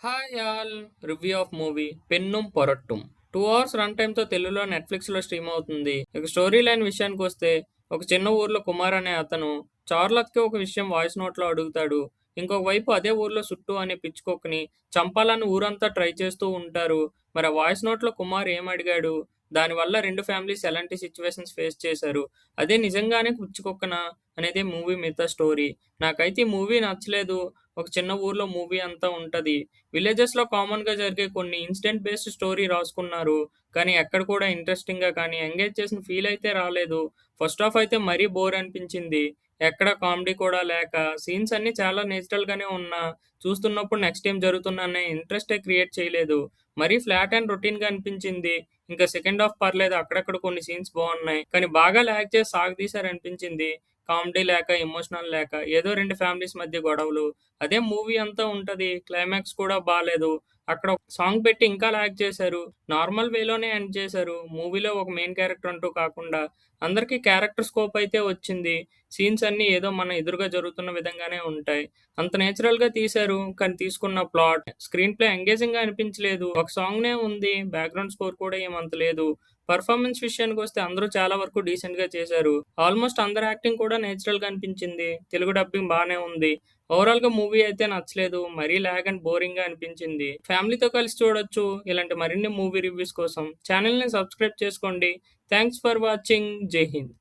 Hi all review of movie Pennum Porattum 2 hours run time తో తెలుగులో Netflix లో స్ట్రీమ్ అవుతుంది. ఇక స్టోరీ లైన్ విషయానికి వస్తే ఒక చిన్న ఊర్లో కుమార్ అనే అతను చార్లత్కి ఒక విషయం వాయిస్ నోట్ లో అడుగుతాడు. ఇంకొక వైపు అదే ఊర్లో సుట్టు అనే పిచ్చుకొక్కని చంపాలని ఊరంతా ట్రై చేస్తూ ఉంటారు. మరి ఆ వాయిస్ నోట్ లో కుమార్ ఏం అడిగాడు, దానివల్ల రెండు ఫ్యామిలీస్ ఎలాంటి సిచ్యువేషన్స్ ఫేస్ చేశారు, అదే నిజంగానే పిచ్చుకొక్కన అనేది మూవీ మిగతా స్టోరీ. నాకైతే ఈ మూవీ నచ్చలేదు. ఒక చిన్న ఊర్లో మూవీ అంతా ఉంటది. విలేజెస్ లో కామన్ గా జరిగే కొన్ని ఇన్సిడెంట్ బేస్డ్ స్టోరీ రాసుకున్నారు. కానీ ఎక్కడ కూడా ఇంట్రెస్టింగ్ గా కానీ ఎంగేజ్ చేసిన ఫీల్ అయితే రాలేదు. ఫస్ట్ హాఫ్ అయితే మరీ బోర్ అనిపించింది. ఎక్కడ కామెడీ కూడా లేక సీన్స్ అన్ని చాలా నేచురల్ గానే ఉన్నా చూస్తున్నప్పుడు నెక్స్ట్ ఏం జరుగుతుందనే ఇంట్రెస్టే క్రియేట్ చేయలేదు. మరీ ఫ్లాట్ అండ్ రొటీన్ గా అనిపించింది. ఇంకా సెకండ్ హాఫ్ పర్లేదు, అక్కడక్కడ కొన్ని సీన్స్ బాగున్నాయి కానీ బాగా లాగ్ చేసి సాగదీశారు అనిపించింది. కామెడీ లేక ఎమోషనల్ లేక ఏదో రెండు ఫ్యామిలీస్ మధ్య గొడవలు అదే మూవీ అంతా ఉంటది. క్లైమాక్స్ కూడా బాలేదు. అక్కడ ఒక సాంగ్ పెట్టి ఇంకా లాగ్ చేశారు. నార్మల్ వేలోనే ఎండ్ చేశారు. మూవీలో ఒక మెయిన్ క్యారెక్టర్ అంటూ కాకుండా అందరికీ క్యారెక్టర్ స్కోప్ అయితే వచ్చింది. సీన్స్ అన్ని ఏదో మన ఎదురుగా జరుగుతున్న విధంగానే ఉంటాయి. అంత నేచురల్ గా తీశారు కానీ తీసుకున్న ప్లాట్ స్క్రీన్ ప్లే ఎంగేజింగ్ గా అనిపించలేదు. ఒక సాంగ్ నే ఉంది, బ్యాక్గ్రౌండ్ స్కోర్ కూడా ఏమంత లేదు. పర్ఫార్మెన్స్ విషయానికి వస్తే అందరూ చాలా వరకు డీసెంట్ గా చేశారు. ఆల్మోస్ట్ అందరి యాక్టింగ్ కూడా నేచురల్ గా అనిపించింది. తెలుగు డబ్బింగ్ బానే ఉంది. ఓవరాల్ గా మూవీ అయితే నచ్చలేదు. మరీ లాగ్ అండ్ బోరింగ్ గా అనిపించింది. ఫ్యామిలీతో కలిసి చూడొచ్చు. ఇలాంటి మరిన్ని మూవీ రివ్యూస్ కోసం ఛానల్ ని సబ్స్క్రైబ్ చేసుకోండి. Thanks for watching. జై హింద్.